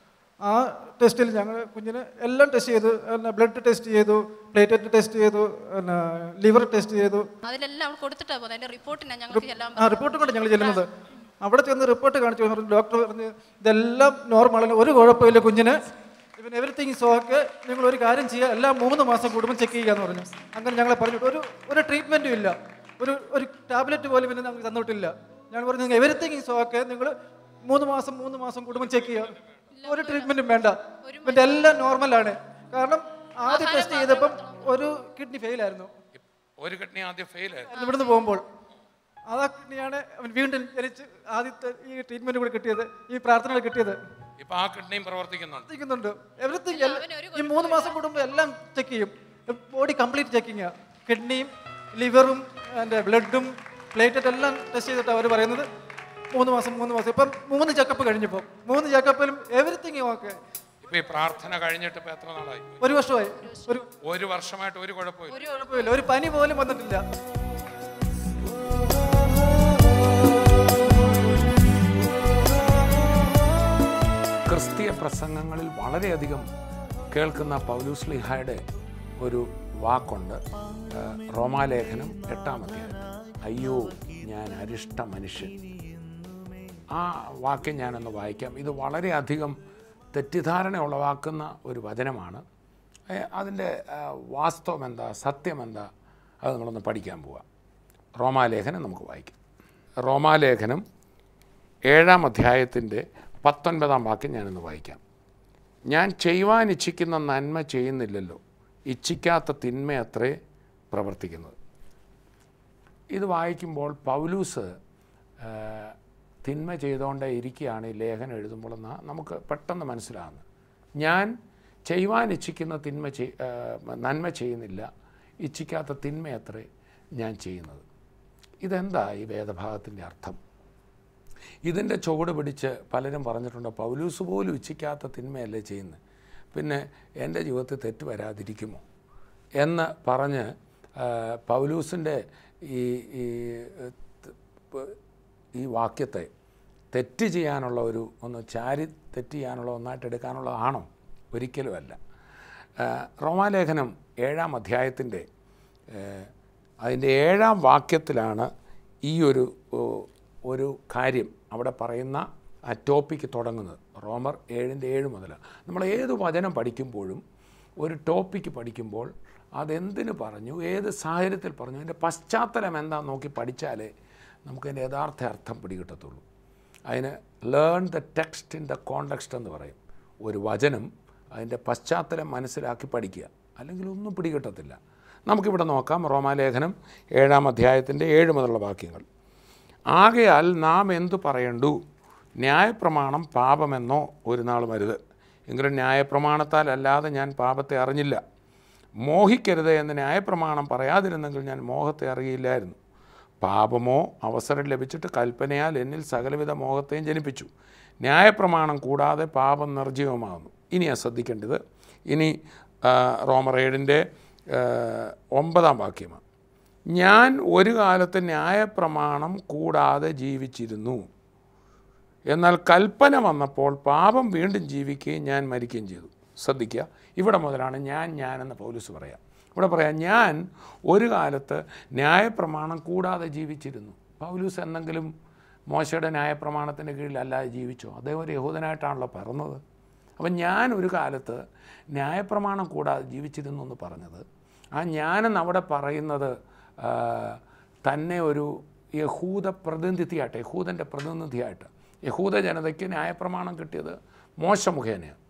ആ ടെസ്റ്റിൽ ഞങ്ങൾ കുഞ്ഞിന് എല്ലാം ടെസ്റ്റ് ചെയ്തു. ബ്ലഡ് ടെസ്റ്റ് ചെയ്തു, പ്ലേറ്റ്ലെറ്റ് ടെസ്റ്റ് ചെയ്തു, ലിവർ ടെസ്റ്റ് ചെയ്തു. അതിലെല്ലാം കൊടുത്തിട്ടാണ് പോകുന്നത്. റിപ്പോർട്ട് കൊണ്ട് ഞങ്ങൾ ചെല്ലുന്നത്. അവിടെ ചെന്ന് റിപ്പോർട്ട് കാണിച്ചു. ഡോക്ടർ പറഞ്ഞു ഇതെല്ലാം നോർമലാണ്, ഒരു കുഴപ്പമില്ല കുഞ്ഞിന്, ഇവൻ എവറിത്തിങ് ഈസ് ഓക്കെ, നിങ്ങൾ ഒരു കാര്യം ചെയ്യുക, എല്ലാം 3 മാസം കൂടുമ്പോൾ ചെക്ക് ചെയ്യാന്ന് പറഞ്ഞു. അങ്ങനെ ഞങ്ങളെ പറഞ്ഞിട്ട് ഒരു ട്രീറ്റ്മെൻറ്റും ഇല്ല, ഒരു ടാബ്ലറ്റ് പോലും പിന്നെ ഞങ്ങൾക്ക് തന്നിട്ടില്ല. ഞാൻ പറഞ്ഞു നിങ്ങൾ എവറിത്തിങ് ഈസ് ഓക്കെ, നിങ്ങൾ 3 മാസം കൂടുമ്പോൾ ചെക്ക് ചെയ്യുക, ഒരു ട്രീറ്റ്മെൻറ്റും വേണ്ട, ഇവൻ്റെ എല്ലാം നോർമലാണ്. കാരണം ആദ്യം ടെസ്റ്റ് ചെയ്തപ്പം ഒരു കിഡ്നി ഫെയിലായിരുന്നു. ഒരു കിഡ്നി ആദ്യം ഫെയിലായിരുന്നു ഇവിടുന്ന് പോകുമ്പോൾ. അതാ കിഡ്നിയാണ് അവൻ വീണ്ടും ജനിച്ച് ആദ്യത്തെ ഈ ട്രീറ്റ്മെൻറ്റ് കൂടെ കിട്ടിയത്, ഈ പ്രാർത്ഥനകൾ കിട്ടിയത്. ഇപ്പൊ ആ കിഡ്നിയും പ്രവർത്തിക്കുന്നുണ്ട്. എവറിത്തിങ് ഈ 3 മാസം കൂടുമ്പോൾ എല്ലാം ചെക്ക് ചെയ്യും. Body complete ചെക്കിങ്ങാ. കിഡ്നിയും ലിവറും എൻ്റെ ബ്ലഡും പ്ലേറ്റ്ലെറ്റ് എല്ലാം ടെസ്റ്റ് ചെയ്തിട്ട് അവർ പറയുന്നത് 3 മാസം. ഇപ്പം 3 ചെക്കപ്പ് കഴിഞ്ഞപ്പോൾ 3 ചെക്കപ്പിലും എവറിത്തിങ് ഓക്കെ. ഇപ്പൊ ഈ പ്രാർത്ഥന കഴിഞ്ഞിട്ട് ഇപ്പൊ എത്ര നാളായി? 1 വർഷമായി. ഒരു വർഷമായിട്ട് ഒരു കുഴപ്പമില്ല, ഒരു പനി പോലും വന്നിട്ടില്ല. ക്രിസ്തീയ പ്രസംഗങ്ങളിൽ വളരെയധികം കേൾക്കുന്ന പൗലോസ് ശ്ലീഹായുടെ ഒരു വാക്കുണ്ട്, റോമാലേഖനം 8-ാം അധ്യായം, അയ്യോ ഞാൻ അരിഷ്ട മനുഷ്യൻ. ആ വാക്യം ഞാനൊന്ന് വായിക്കാം. ഇത് വളരെയധികം തെറ്റിദ്ധാരണ ഉളവാക്കുന്ന ഒരു വചനമാണ്. അതിൻ്റെ വാസ്തവം എന്താ, സത്യം എന്താ, അത് നമ്മളൊന്ന് പഠിക്കാൻ പോവാം. റോമാലേഖനം നമുക്ക് വായിക്കാം. റോമാലേഖനം 7-ാം അധ്യായത്തിൻ്റെ 19-ാം വാക്യം ഞാനൊന്ന് വായിക്കാം. ഞാൻ ചെയ്യുവാൻ ഇച്ഛിക്കുന്ന നന്മ ചെയ്യുന്നില്ലല്ലോ, ഇച്ഛിക്കാത്ത തിന്മയത്രേ പ്രവർത്തിക്കുന്നത്. ഇത് വായിക്കുമ്പോൾ പൗലൂസ് തിന്മ ചെയ്തുകൊണ്ടേ ഇരിക്കുകയാണ് ഈ ലേഖനം എഴുതുമ്പോഴെന്ന് നമുക്ക് പെട്ടെന്ന് മനസ്സിലാകുന്നത്. ഞാൻ ചെയ്യുവാൻ ഇച്ഛിക്കുന്ന നന്മ ചെയ്യുന്നില്ല, ഇച്ഛിക്കാത്ത തിന്മയത്രേ ഞാൻ ചെയ്യുന്നത്. ഇതെന്താ ഈ വേദഭാഗത്തിൻ്റെ അർത്ഥം? ഇതിൻ്റെ ചുവട് പിടിച്ച് പലരും പറഞ്ഞിട്ടുണ്ട്, പൗലൂസ് പോലും ഇച്ഛിക്കാത്ത തിന്മയല്ലേ ചെയ്യുന്നത്, പിന്നെ എൻ്റെ ജീവിതത്തിൽ തെറ്റ് വരാതിരിക്കുമോ എന്ന് പറഞ്ഞ് പൗലൂസിൻ്റെ ഈ വാക്യത്തെ തെറ്റ് ചെയ്യാനുള്ള ഒന്ന് തെറ്റ് ചെയ്യാനുള്ള ഒന്നായിട്ട് എടുക്കാനുള്ളതാണോ? ഒരിക്കലുമല്ല. റോമാലേഖനം 7-ാം അധ്യായത്തിൻ്റെ അതിൻ്റെ 7-ാം വാക്യത്തിലാണ് ഈ ഒരു കാര്യം അവിടെ പറയുന്ന ആ ടോപ്പിക്ക് തുടങ്ങുന്നത്. റോമർ 7:7 മുതൽ നമ്മൾ ഏത് വചനം പഠിക്കുമ്പോഴും ഒരു ടോപ്പിക്ക് പഠിക്കുമ്പോൾ അതെന്തിനു പറഞ്ഞു, ഏത് സാഹചര്യത്തിൽ പറഞ്ഞു, അതിൻ്റെ പശ്ചാത്തലം എന്താണെന്ന് നോക്കി പഠിച്ചാലേ നമുക്കതിൻ്റെ യഥാർത്ഥ അർത്ഥം പിടികിട്ടത്തുള്ളൂ. അതിന് learn the text in the context എന്ന് പറയും. ഒരു വചനം അതിൻ്റെ പശ്ചാത്തലം മനസ്സിലാക്കി പഠിക്കുക, അല്ലെങ്കിൽ ഒന്നും പിടികിട്ടത്തില്ല. നമുക്കിവിടെ നോക്കാം. റോമാലേഖനം 7-ാം അധ്യായത്തിൻ്റെ 7 മുതലുള്ള വാക്യങ്ങൾ. ആകയാൽ നാം എന്തു പറയണ്ടു? ന്യായപ്രമാണം പാപമെന്നോ ഒരു നാളും അരുത്. എങ്കിലും ന്യായപ്രമാണത്താൽ അല്ലാതെ ഞാൻ പാപത്തെ അറിഞ്ഞില്ല. മോഹിക്കരുത് എന്ന് ന്യായപ്രമാണം പറയാതിരുന്നെങ്കിൽ ഞാൻ മോഹത്തെ അറിയില്ലായിരുന്നു. പാപമോ അവസരം ലഭിച്ചിട്ട് കൽപ്പനയാൽ എന്നിൽ സകലവിധ മോഹത്തെയും ജനിപ്പിച്ചു. ന്യായപ്രമാണം കൂടാതെ പാപം നിർജ്ജീവമാകുന്നു. ഇനിയാണ് ശ്രദ്ധിക്കേണ്ടത്. ഇനി റോമർ 7-ന്റെ 9-ാം വാക്യമാണ്. ഞാൻ ഒരു കാലത്ത് ന്യായപ്രമാണം കൂടാതെ ജീവിച്ചിരുന്നു, എന്നാൽ കൽപ്പന വന്നപ്പോൾ പാപം വീണ്ടും ജീവിക്കുകയും ഞാൻ മരിക്കുകയും ചെയ്തു. ശ്രദ്ധിക്കുക, ഇവിടെ മുതലാണ് ഞാനെന്ന് പൗലൂസ് പറയാം. ഇവിടെ പറയാം, ഞാൻ ഒരു കാലത്ത് ന്യായപ്രമാണം കൂടാതെ ജീവിച്ചിരുന്നു. പൗലൂസ് എന്തെങ്കിലും മോശയുടെ ന്യായപ്രമാണത്തിൻ്റെ കീഴിലല്ലാതെ ജീവിച്ചോ? അദ്ദേഹം ഒരു യഹൂദനായിട്ടാണല്ലോ പിറന്നത്. അപ്പം ഞാൻ ഒരു കാലത്ത് ന്യായപ്രമാണം കൂടാതെ ജീവിച്ചിരുന്നു എന്ന് പറഞ്ഞത്, ആ ഞാനെന്ന് അവിടെ പറയുന്നത് തന്നെ ഒരു യഹൂദ പ്രതിനിധിയായിട്ട്, യഹൂദൻ്റെ പ്രതിനിധിയായിട്ട്. യഹൂദ ജനതയ്ക്ക് ന്യായപ്രമാണം കിട്ടിയത് മോശ മുഖേനയാണ്.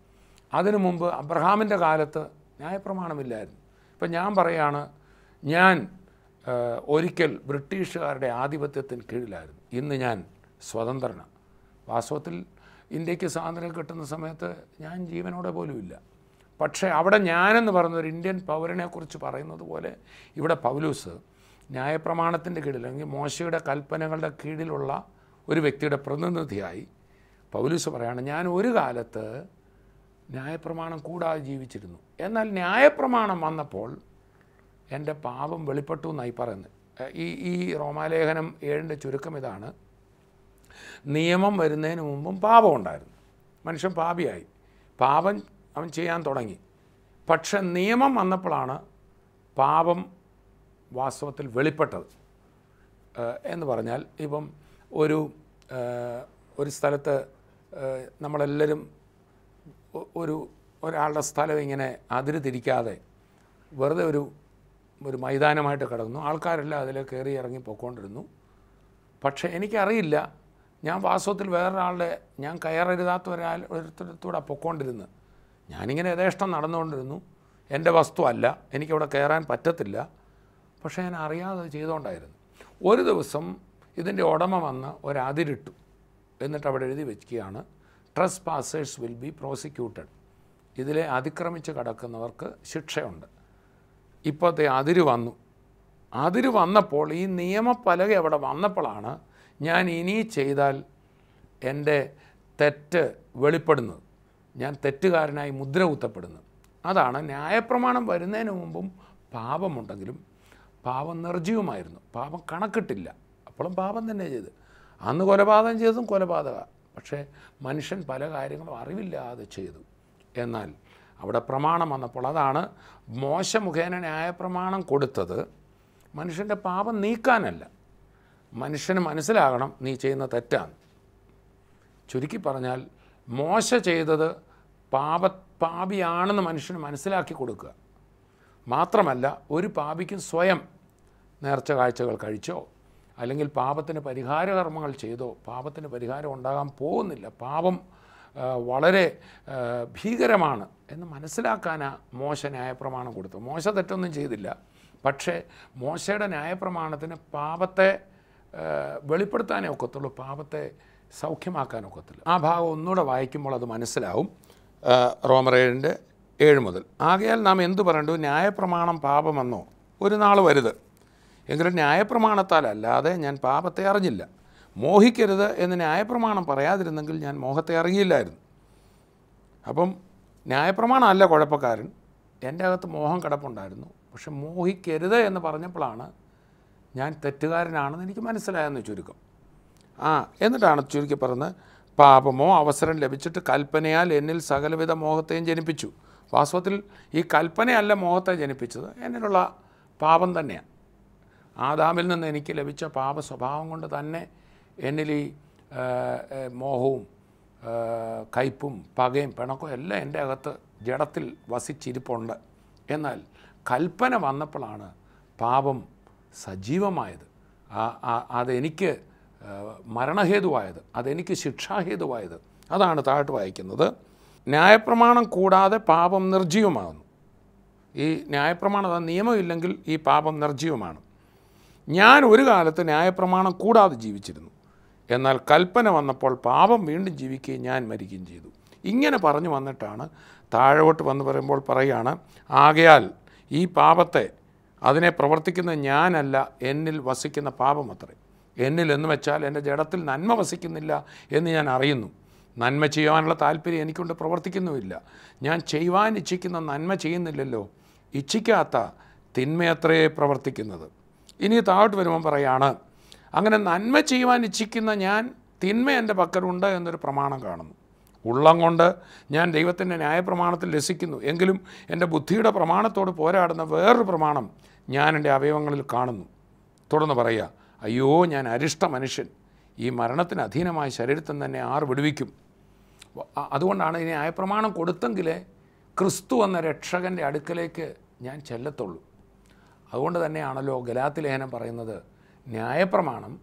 അതിനു മുമ്പ് അബ്രഹാമിൻ്റെ കാലത്ത് ന്യായപ്രമാണമില്ലായിരുന്നു. ഇപ്പം ഞാൻ പറയാണ്, ഞാൻ ഒരിക്കൽ ബ്രിട്ടീഷുകാരുടെ ആധിപത്യത്തിന് കീഴിലായിരുന്നു, ഇന്ന് ഞാൻ സ്വതന്ത്രനാണ്. വാസ്തവത്തിൽ ഇന്ത്യക്ക് സ്വാതന്ത്ര്യം കിട്ടുന്ന സമയത്ത് ഞാൻ ജീവനോടെ പോലും ഇല്ല. പക്ഷേ അവിടെ ഞാനെന്ന് പറയുന്നൊരു ഇന്ത്യൻ പൗരനെക്കുറിച്ച് പറയുന്നത് പോലെ ഇവിടെ പൗലൂസ് ന്യായപ്രമാണത്തിൻ്റെ കീഴിൽ, അല്ലെങ്കിൽ മോശയുടെ കൽപ്പനകളുടെ കീഴിലുള്ള ഒരു വ്യക്തിയുടെ പ്രതിനിധിയായി പൗലൂസ് പറയാണ്, ഞാൻ ഒരു കാലത്ത് ന്യായപ്രമാണം കൂടാതെ ജീവിച്ചിരുന്നു, എന്നാൽ ന്യായപ്രമാണം വന്നപ്പോൾ എൻ്റെ പാപം വെളിപ്പെട്ടു എന്നായി പറയുന്നത്. ഈ റോമാലേഖനം 7-ന്റെ ചുരുക്കം ഇതാണ്. നിയമം വരുന്നതിന് മുമ്പും പാപം ഉണ്ടായിരുന്നു. മനുഷ്യൻ പാപിയായി, പാപം അവൻ ചെയ്യാൻ തുടങ്ങി. പക്ഷെ നിയമം വന്നപ്പോഴാണ് പാപം വാസ്തവത്തിൽ വെളിപ്പെട്ടത്. എന്ന് പറഞ്ഞാൽ, ഇപ്പം ഒരു സ്ഥലത്ത് നമ്മളെല്ലാവരും ഒരാളുടെ സ്ഥലം ഇങ്ങനെ അതിര് തിരിക്കാതെ വെറുതെ ഒരു മൈതാനമായിട്ട് കിടന്നു. ആൾക്കാരെല്ലാം അതിൽ കയറി ഇറങ്ങി പോയിക്കൊണ്ടിരുന്നു. പക്ഷേ എനിക്കറിയില്ല, ഞാൻ വാസ്തവത്തിൽ വേറൊരാളുടെ, ഞാൻ കയറരുതാത്ത ഒരിടത്തൂടെ പൊയ്ക്കൊണ്ടിരുന്നു. ഞാനിങ്ങനെ യഥേഷ്ടം നടന്നുകൊണ്ടിരുന്നു. എൻ്റെ വസ്തു അല്ല, എനിക്കവിടെ കയറാൻ പറ്റത്തില്ല. പക്ഷേ ഞാൻ അറിയാതെ ചെയ്തുകൊണ്ടായിരുന്നു. ഒരു ദിവസം ഇതിൻ്റെ ഉടമ വന്ന് ഒരതിരിട്ടു. എന്നിട്ട് അവിടെ എഴുതി വയ്ക്കുകയാണ്, trespassers will be prosecuted. ഇതിലെ അതിക്രമിച്ച് കിടക്കുന്നവർക്ക് ശിക്ഷയുണ്ട്. ഇപ്പോഴത്തെ അതിര് വന്നു. അതിര് വന്നപ്പോൾ ഈ നിയമപ്പലക അവിടെ വന്നപ്പോഴാണ് ഞാൻ ഇനി ചെയ്താൽ എൻ്റെ തെറ്റ് വെളിപ്പെടുന്നത്, ഞാൻ തെറ്റുകാരനായി മുദ്ര കുത്തപ്പെടുന്നത്. അതാണ് ന്യായപ്രമാണം വരുന്നതിന് മുമ്പും പാപമുണ്ടെങ്കിലും പാപം നിർജ്ജീവമായിരുന്നു, പാപം കണക്കിട്ടില്ല. അപ്പോഴും പാപം തന്നെ ചെയ്ത്. അന്ന് കൊലപാതകം ചെയ്തതും കൊലപാതക. പക്ഷേ മനുഷ്യൻ പല കാര്യങ്ങളും അറിവില്ലാതെ ചെയ്തു. എന്നാൽ അവിടെ പ്രമാണം വന്നപ്പോൾ, അതാണ് മോശ മുഖേന ന്യായപ്രമാണം കൊടുത്തത് മനുഷ്യൻ്റെ പാപം നീക്കാനല്ല, മനുഷ്യന് മനസ്സിലാകണം നീ ചെയ്യുന്ന തെറ്റാണ്. ചുരുക്കി പറഞ്ഞാൽ, മോശ ചെയ്തത് പാപിയാണെന്ന് മനുഷ്യന് മനസ്സിലാക്കി കൊടുക്കുക. മാത്രമല്ല, ഒരു പാപിക്കും സ്വയം നേർച്ച കാഴ്ചകൾ കഴിച്ചോ അല്ലെങ്കിൽ പാപത്തിന് പരിഹാരകർമ്മങ്ങൾ ചെയ്തോ പാപത്തിന് പരിഹാരം ഉണ്ടാകാൻ പോകുന്നില്ല. പാപം വളരെ ഭീകരമാണ് എന്ന് മനസ്സിലാക്കാനാണ് മോശ ന്യായപ്രമാണം കൊടുത്തു. മോശ തെറ്റൊന്നും ചെയ്തില്ല, പക്ഷേ മോശയുടെ ന്യായപ്രമാണത്തിന് പാപത്തെ വെളിപ്പെടുത്താനേ ഒക്കത്തുള്ളൂ, പാപത്തെ സൗഖ്യമാക്കാനൊക്കത്തില്ല. ആ ഭാഗം ഒന്നുകൂടെ വായിക്കുമ്പോൾ അത് മനസ്സിലാവും. റോമർ 7:7 മുതൽ. ആകയാൽ നാം എന്തു പറയണ്ടു? ന്യായപ്രമാണം പാപമെന്നോ? ഒരു നാൾ വരുത്. എങ്കിലും ന്യായപ്രമാണത്താൽ അല്ലാതെ ഞാൻ പാപത്തെ അറിഞ്ഞില്ല. മോഹിക്കരുത് എന്ന് ന്യായപ്രമാണം പറയാതിരുന്നെങ്കിൽ ഞാൻ മോഹത്തെ അറിയില്ലായിരുന്നു. അപ്പം ന്യായപ്രമാണം അല്ല കുഴപ്പക്കാരൻ, എൻ്റെ അകത്ത് മോഹം കിടപ്പുണ്ടായിരുന്നു. പക്ഷെ മോഹിക്കരുത് എന്ന് പറഞ്ഞപ്പോഴാണ് ഞാൻ തെറ്റുകാരനാണെന്ന് എനിക്ക് മനസ്സിലായെന്ന് ചുരുക്കം. എന്നിട്ടാണ് ചുരുക്കി പറഞ്ഞത്, പാപമോ അവസരം ലഭിച്ചിട്ട് കൽപ്പനയാൽ എന്നിൽ സകലവിധ മോഹത്തെയും ജനിപ്പിച്ചു. വാസ്തവത്തിൽ ഈ കൽപ്പനയല്ല മോഹത്തെ ജനിപ്പിച്ചത്, എന്നിലുള്ള പാപം തന്നെയാണ്. ആദാമിൽ നിന്ന് എനിക്ക് ലഭിച്ച പാപ സ്വഭാവം കൊണ്ട് തന്നെ എന്നിൽ ഈ മോഹവും കയ്പും പകയും പിണക്കവും എല്ലാം എൻ്റെ അകത്ത് ജഡത്തിൽ വസിച്ചിരിപ്പുണ്ട്. എന്നാൽ കൽപ്പന വന്നപ്പോഴാണ് പാപം സജീവമായത്, അതെനിക്ക് മരണഹേതുവായത്, അതെനിക്ക് ശിക്ഷാഹേതുവായത്. അതാണ് താഴോട്ട് വായിക്കുന്നത്. ന്യായപ്രമാണം കൂടാതെ പാപം നിർജ്ജീവമാകുന്നു. ഈ ന്യായപ്രമാണം നിയമമില്ലെങ്കിൽ ഈ പാപം നിർജ്ജീവമാണ്. ഞാൻ ഒരു കാലത്ത് ന്യായപ്രമാണം കൂടാതെ ജീവിച്ചിരുന്നു, എന്നാൽ കൽപ്പന വന്നപ്പോൾ പാപം വീണ്ടും ജീവിക്കുകയും ഞാൻ മരിക്കുകയും ചെയ്തു. ഇങ്ങനെ പറഞ്ഞു വന്നിട്ടാണ് താഴോട്ട് വന്ന് പറയുമ്പോൾ പറയുകയാണ്, ആകയാൽ ഈ പാപത്തെ അതിനെ പ്രവർത്തിക്കുന്ന ഞാനല്ല, എന്നിൽ വസിക്കുന്ന പാപം അത്രേ. എന്നിൽ എന്ന് വെച്ചാൽ എൻ്റെ ജഡത്തിൽ നന്മ വസിക്കുന്നില്ല എന്ന് ഞാൻ അറിയുന്നു. നന്മ ചെയ്യുവാനുള്ള താല്പര്യം എനിക്കൊണ്ട് പ്രവർത്തിക്കുന്നുമില്ല. ഞാൻ ചെയ്യുവാൻ ഇച്ഛിക്കുന്ന നന്മ ചെയ്യുന്നില്ലല്ലോ, ഇച്ഛിക്കാത്ത തിന്മയത്രേ പ്രവർത്തിക്കുന്നത്. ഇനി താഴോട്ട് വരുമ്പം പറയാണ്, അങ്ങനെ നന്മ ചെയ്യുവാൻ ഇച്ഛിക്കുന്ന ഞാൻ തിന്മ എൻ്റെ പക്കലുണ്ട് എന്നൊരു പ്രമാണം കാണുന്നു. ഉള്ളം കൊണ്ട് ഞാൻ ദൈവത്തിൻ്റെ ന്യായപ്രമാണത്തിൽ രസിക്കുന്നു, എങ്കിലും എൻ്റെ ബുദ്ധിയുടെ പ്രമാണത്തോട് പോരാടുന്ന വേറൊരു പ്രമാണം ഞാൻ എൻ്റെ അവയവങ്ങളിൽ കാണുന്നു. തുടർന്ന് പറയുക, അയ്യോ ഞാൻ അരിഷ്ട മനുഷ്യൻ, ഈ മരണത്തിന് അധീനമായ ശരീരത്തിൽ തന്നെ ആർ വിടുവിക്കും. അതുകൊണ്ടാണ് ഈ ന്യായപ്രമാണം കൊടുത്തെങ്കിലേ ക്രിസ്തു എന്ന രക്ഷകൻ്റെ അടുക്കലേക്ക് ഞാൻ ചെല്ലത്തുള്ളൂ. അതുകൊണ്ട് തന്നെയാണല്ലോ ഗലാത്യ ലേഖനം പറയുന്നത്, ന്യായപ്രമാണം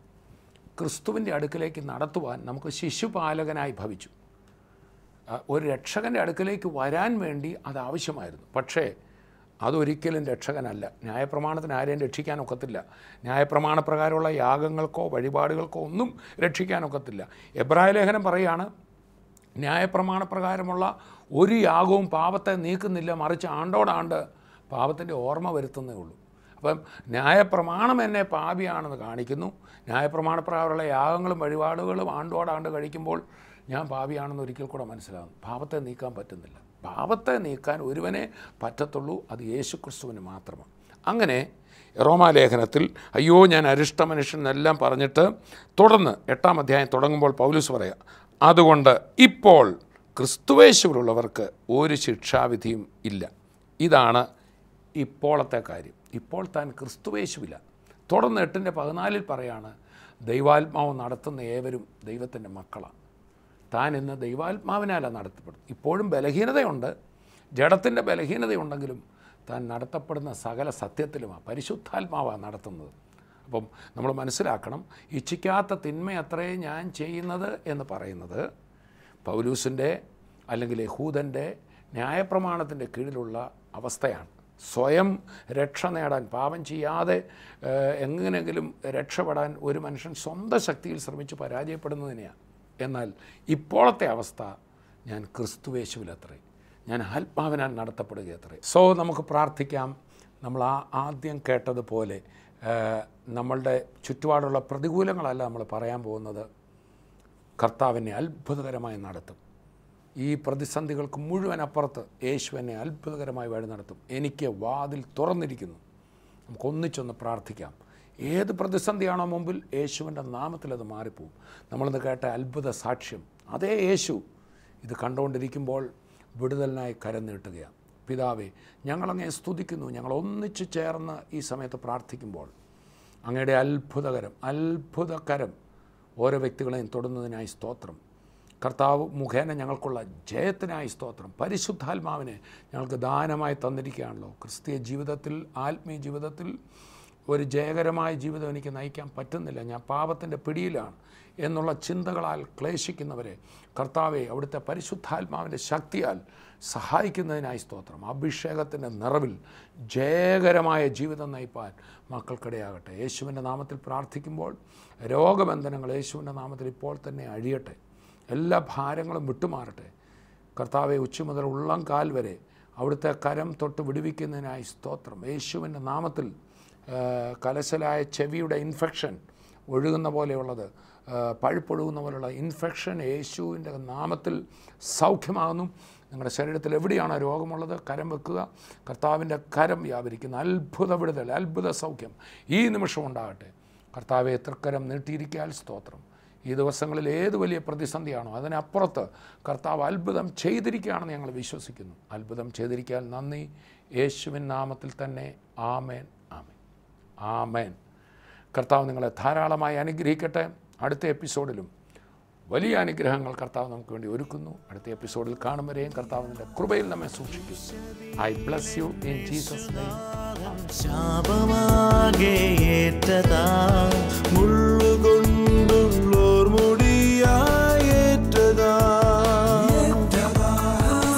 ക്രിസ്തുവിൻ്റെ അടുക്കലേക്ക് നടത്തുവാൻ നമുക്ക് ശിശുപാലകനായി ഭവിച്ചു. ഒരു രക്ഷകൻ്റെ അടുക്കലേക്ക് വരാൻ വേണ്ടി അത് ആവശ്യമായിരുന്നു. പക്ഷേ അതൊരിക്കലും രക്ഷകനല്ല. ന്യായപ്രമാണത്തിന് ആരെയും രക്ഷിക്കാനൊക്കത്തില്ല. ന്യായപ്രമാണപ്രകാരമുള്ള യാഗങ്ങൾക്കോ വഴിപാടുകൾക്കോ ഒന്നും രക്ഷിക്കാനൊക്കത്തില്ല. എബ്രായ ലേഖനം പറയുകയാണ്, ന്യായപ്രമാണപ്രകാരമുള്ള ഒരു യാഗവും പാപത്തെ നീക്കുന്നില്ല, മറിച്ച് ആണ്ടോടാണ്ട് പാപത്തിൻ്റെ ഓർമ്മ വരുത്തുന്നേ ഉള്ളൂ. അപ്പം ന്യായപ്രമാണം എന്നെ പാപിയാണെന്ന് കാണിക്കുന്നു. ന്യായപ്രമാണപ്രകാരമുള്ള യാഗങ്ങളും വഴിപാടുകളും ആണ്ടോടാണ്ട് കഴിക്കുമ്പോൾ ഞാൻ പാപിയാണെന്ന് ഒരിക്കൽ കൂടെ മനസ്സിലാകുന്നു. പാപത്തെ നീക്കാൻ പറ്റുന്നില്ല. പാപത്തെ നീക്കാൻ ഒരുവനെ പറ്റത്തുള്ളൂ, അത് യേശുക്രിസ്തുവിന് മാത്രമാണ്. അങ്ങനെ റോമാലേഖനത്തിൽ അയ്യോ ഞാൻ അരിഷ്ട മനുഷ്യൻ എന്നെല്ലാം പറഞ്ഞിട്ട് തുടർന്ന് 8-ാം അധ്യായം തുടങ്ങുമ്പോൾ പൗലോസ് പറയുക, അതുകൊണ്ട് ഇപ്പോൾ ക്രിസ്തുവേശുവിലുള്ളവർക്ക് ഒരു ശിക്ഷാവിധിയും ഇല്ല. ഇതാണ് ഇപ്പോഴത്തെ കാര്യം. ഇപ്പോൾ താൻ ക്രിസ്തുവേശുവില്ല. തുടർന്ന് 8:14 പറയാണ്, ദൈവാത്മാവ് നടത്തുന്ന ഏവരും ദൈവത്തിൻ്റെ മക്കളാണ്. താൻ ഇന്ന് ദൈവാത്മാവിനാലാണ് നടത്തപ്പെടും. ഇപ്പോഴും ബലഹീനതയുണ്ട്, ജഡത്തിൻ്റെ ബലഹീനതയുണ്ടെങ്കിലും താൻ നടത്തപ്പെടുന്ന സകല സത്യത്തിലുമാണ്, പരിശുദ്ധാത്മാവാണ് നടത്തുന്നത്. അപ്പം നമ്മൾ മനസ്സിലാക്കണം, ഇച്ഛിക്കാത്ത തിന്മ അത്രേ ഞാൻ ചെയ്യുന്നത് എന്ന് പറയുന്നത് പൗലൂസിൻ്റെ അല്ലെങ്കിൽ യഹൂദൻ്റെ ന്യായപ്രമാണത്തിൻ്റെ കീഴിലുള്ള അവസ്ഥയാണ്. സ്വയം രക്ഷ നേടാൻ, പാപം ചെയ്യാതെ എങ്ങനെയെങ്കിലും രക്ഷപ്പെടാൻ ഒരു മനുഷ്യൻ സ്വന്തം ശക്തിയിൽ ശ്രമിച്ച് പരാജയപ്പെടുന്നതിനെയാണ്. എന്നാൽ ഇപ്പോഴത്തെ അവസ്ഥ ഞാൻ ക്രിസ്തുവേശുവിലത്രേ, ഞാൻ ആത്മാവിനാൽ നടത്തപ്പെടുകയത്രേ. സോ നമുക്ക് പ്രാർത്ഥിക്കാം. നമ്മൾ ആദ്യം കേട്ടതുപോലെ നമ്മളുടെ ചുറ്റുപാടുള്ള പ്രതികൂലങ്ങളല്ല നമ്മൾ പറയാൻ പോകുന്നത്, കർത്താവിനെ അത്ഭുതകരമായി നടത്തും. ഈ പ്രതിസന്ധികൾക്ക് മുഴുവൻ അപ്പുറത്ത് യേശു എന്നെ അത്ഭുതകരമായി വഴി നടത്തും. എനിക്ക് വാതിൽ തുറന്നിരിക്കുന്നു. നമുക്കൊന്നിച്ചൊന്ന് പ്രാർത്ഥിക്കാം. ഏത് പ്രതിസന്ധിയാണോ മുമ്പിൽ, യേശുവിൻ്റെ നാമത്തിൽ അത് മാറിപ്പോവും. നമ്മളിന്ന് കേട്ട അത്ഭുത സാക്ഷ്യം, അതേ യേശു ഇത് കണ്ടുകൊണ്ടിരിക്കുമ്പോൾ വിടുതലിനായി കരം നീട്ടുകയാണ്. പിതാവേ, ഞങ്ങളങ്ങേ സ്തുതിക്കുന്നു. ഞങ്ങൾ ഒന്നിച്ചു ചേർന്ന് ഈ സമയത്ത് പ്രാർത്ഥിക്കുമ്പോൾ അങ്ങയുടെ അത്ഭുതകരം ഓരോ വ്യക്തികളെയും തൊടുന്നതിനായി സ്തോത്രം. കർത്താവ് മുഖേന ഞങ്ങൾക്കുള്ള ജയത്തിനായി സ്തോത്രം. പരിശുദ്ധാത്മാവിനെ ഞങ്ങൾക്ക് ദാനമായി തന്നിരിക്കുകയാണല്ലോ. ക്രിസ്തീയ ജീവിതത്തിൽ, ആത്മീയ ജീവിതത്തിൽ ഒരു ജയകരമായ ജീവിതം എനിക്ക് നയിക്കാൻ പറ്റുന്നില്ല, ഞാൻ പാപത്തിൻ്റെ പിടിയിലാണ് എന്നുള്ള ചിന്തകളാൽ ക്ലേശിക്കുന്നവരെ കർത്താവെ അവിടുത്തെ പരിശുദ്ധാത്മാവിൻ്റെ ശക്തിയാൽ സഹായിക്കുന്നതിനായി സ്തോത്രം. അഭിഷേകത്തിൻ്റെ നിറവിൽ ജയകരമായ ജീവിതം നയിപ്പാൻ മക്കൾക്കിടയാകട്ടെ. യേശുവിൻ്റെ നാമത്തിൽ പ്രാർത്ഥിക്കുമ്പോൾ രോഗബന്ധനങ്ങൾ യേശുവിൻ്റെ നാമത്തിൽ ഇപ്പോൾ തന്നെ അഴിയട്ടെ. എല്ലാ ഭാരങ്ങളും വിട്ടുമാറട്ടെ. കർത്താവെ ഉച്ച മുതൽ ഉള്ളം കാൽ വരെ അവിടുത്തെ കരം തൊട്ട് വിടുവിക്കുന്നതിനായി സ്തോത്രം. യേശുവിൻ്റെ നാമത്തിൽ കലശലായ ചെവിയുടെ ഇൻഫെക്ഷൻ ഒഴുകുന്ന പോലെയുള്ളത്, പഴുപ്പൊഴുകുന്ന പോലെയുള്ള ഇൻഫെക്ഷൻ യേശുവിൻ്റെ നാമത്തിൽ സൗഖ്യമാകുന്നു. നിങ്ങളുടെ ശരീരത്തിൽ എവിടെയാണോ രോഗമുള്ളത് കരം വെക്കുക. കർത്താവിൻ്റെ കരം വ്യാപരിക്കുന്ന അത്ഭുത വിടുതൽ, അത്ഭുത സൗഖ്യം ഈ നിമിഷം ഉണ്ടാകട്ടെ. കർത്താവെ തൃക്കരം നീട്ടിയിരിക്കാൻ സ്തോത്രം. ഈ ദിവസങ്ങളിൽ ഏത് വലിയ പ്രതിസന്ധിയാണോ അതിനപ്പുറത്ത് കർത്താവ് അത്ഭുതം ചെയ്തിരിക്കുകയാണെന്ന് ഞങ്ങൾ വിശ്വസിക്കുന്നു. അത്ഭുതം ചെയ്തിരിക്കാൻ നന്ദി. യേശുവിൻ നാമത്തിൽ തന്നെ ആമേൻ, ആമേൻ, ആമേൻ. കർത്താവ് നിങ്ങളെ ധാരാളമായി അനുഗ്രഹിക്കട്ടെ. അടുത്ത എപ്പിസോഡിലും വലിയ അനുഗ്രഹങ്ങൾ കർത്താവ് നമുക്ക് വേണ്ടി ഒരുക്കുന്നു. അടുത്ത എപ്പിസോഡിൽ കാണും വരെയും കർത്താവ് നിൻ്റെ കൃപയിൽ നമ്മെ സൂക്ഷിക്കും. I bless you in Jesus name. ശാപമാകെ ഏറ്റതാ മുള്ളുകൊണ്ടുള്ളോർ മുടിയായേറ്റതാ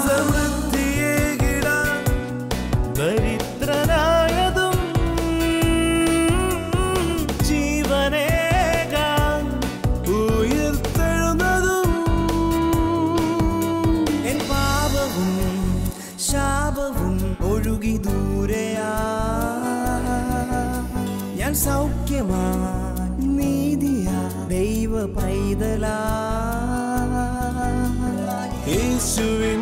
സമൃദ്ധിയേകിടാൻ ദരിദ്രനായതും ജീവനേകാൻ ഉയർത്തെഴുന്നതും എൻ പാപവും ശാപവും ഒഴുകി ദൂരെയാ ഞാൻ സൗഖ്യമാ നീതിയാ ദൈവ പൈതലാ യേശുവിൻ